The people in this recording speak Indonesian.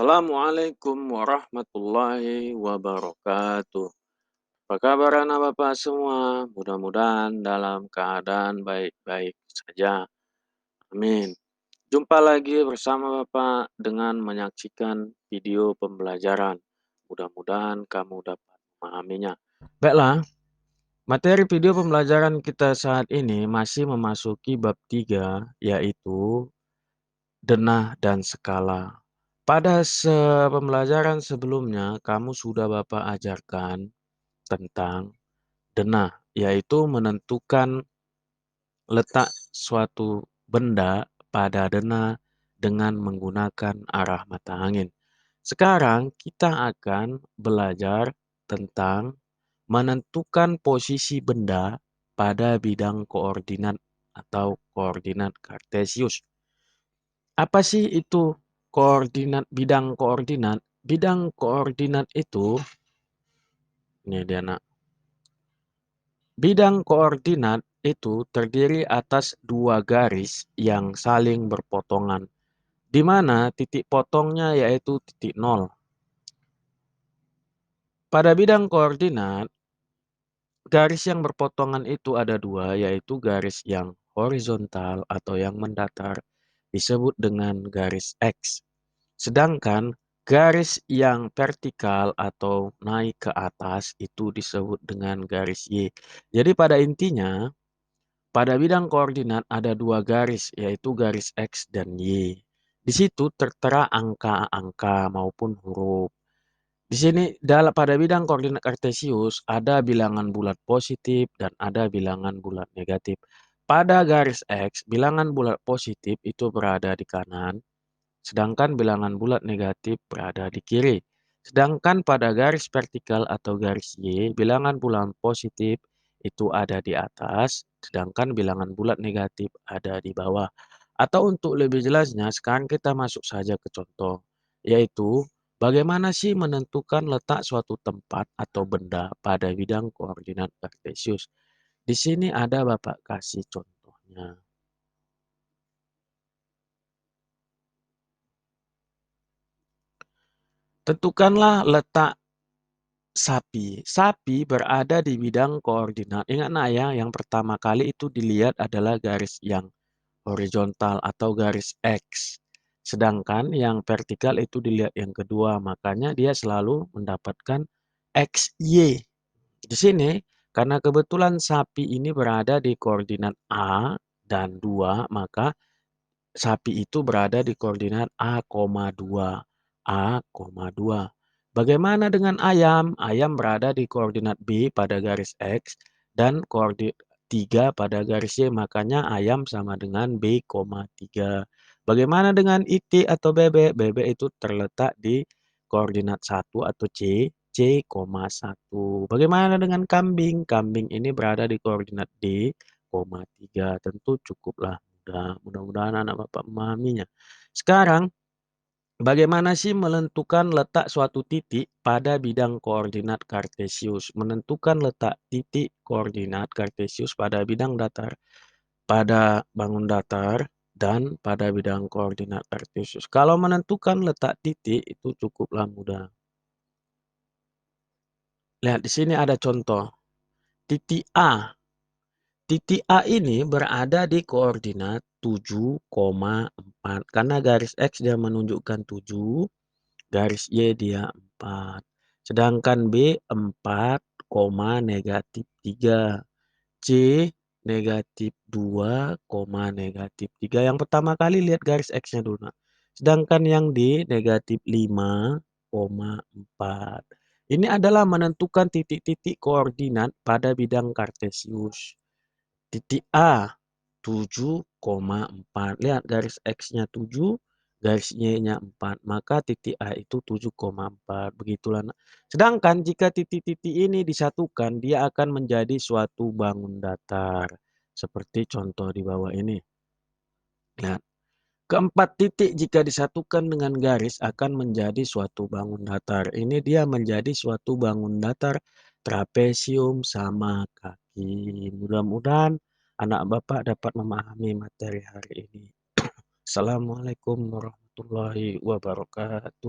Assalamualaikum warahmatullahi wabarakatuh. Apa kabar anak Bapak semua? Mudah-mudahan dalam keadaan baik-baik saja. Amin. Jumpa lagi bersama Bapak dengan menyaksikan video pembelajaran. Mudah-mudahan kamu dapat memahaminya. Baiklah, materi video pembelajaran kita saat ini masih memasuki bab 3, yaitu denah dan skala. Pada pembelajaran sebelumnya, kamu sudah Bapak ajarkan tentang denah, yaitu menentukan letak suatu benda pada denah dengan menggunakan arah mata angin. Sekarang kita akan belajar tentang menentukan posisi benda pada bidang koordinat atau koordinat kartesius. Apa sih itu koordinat, bidang koordinat? Bidang koordinat itu, ini dia nak. Bidang koordinat itu terdiri atas dua garis yang saling berpotongan, di mana titik potongnya yaitu titik nol. Pada bidang koordinat, garis yang berpotongan itu ada dua, yaitu garis yang horizontal atau yang mendatar disebut dengan garis X. Sedangkan garis yang vertikal atau naik ke atas itu disebut dengan garis Y. Jadi pada intinya, pada bidang koordinat ada dua garis, yaitu garis X dan Y. Di situ tertera angka-angka maupun huruf. Di sini pada bidang koordinat kartesius ada bilangan bulat positif dan ada bilangan bulat negatif. Pada garis X, bilangan bulat positif itu berada di kanan, sedangkan bilangan bulat negatif berada di kiri. Sedangkan pada garis vertikal atau garis Y, bilangan bulat positif itu ada di atas, sedangkan bilangan bulat negatif ada di bawah. Atau untuk lebih jelasnya, sekarang kita masuk saja ke contoh, yaitu bagaimana sih menentukan letak suatu tempat atau benda pada bidang koordinat kartesius. Di sini ada Bapak kasih contohnya. Tentukanlah letak sapi. Sapi berada di bidang koordinat. Ingat nak ya, yang pertama kali itu dilihat adalah garis yang horizontal atau garis X. Sedangkan yang vertikal itu dilihat yang kedua, makanya dia selalu mendapatkan XY. Di sini, karena kebetulan sapi ini berada di koordinat A dan 2, maka sapi itu berada di koordinat A,2. A,2. Bagaimana dengan ayam? Ayam berada di koordinat B pada garis X dan koordinat 3 pada garis Y. Makanya ayam sama dengan B,3. Bagaimana dengan itik atau bebek? Bebek itu terletak di koordinat 1 atau C,1. Bagaimana dengan kambing? Kambing ini berada di koordinat D,3. Tentu cukuplah mudah. Mudah-mudahan anak Bapak memahaminya. Sekarang, bagaimana sih menentukan letak suatu titik pada bidang koordinat kartesius? Menentukan letak titik koordinat kartesius pada bidang datar, pada bangun datar, dan pada bidang koordinat kartesius. Kalau menentukan letak titik itu cukuplah mudah. Lihat di sini ada contoh. Titik A. Titik A ini berada di koordinat 7,4. Karena garis X dia menunjukkan 7, garis Y dia 4. Sedangkan B 4, negatif 3. C negatif 2, negatif 3. Yang pertama kali lihat garis X-nya dulu. Nak. Sedangkan yang D negatif 5,4. Ini adalah menentukan titik-titik koordinat pada bidang kartesius. Titik A 7,4. Lihat garis X-nya 7, garis Y-nya 4. Maka titik A itu 7,4. Begitulah. Sedangkan jika titik-titik ini disatukan, dia akan menjadi suatu bangun datar. Seperti contoh di bawah ini. Lihat. Keempat titik jika disatukan dengan garis akan menjadi suatu bangun datar. Ini dia menjadi suatu bangun datar trapesium sama kaki. Mudah-mudahan anak Bapak dapat memahami materi hari ini. Assalamualaikum warahmatullahi wabarakatuh.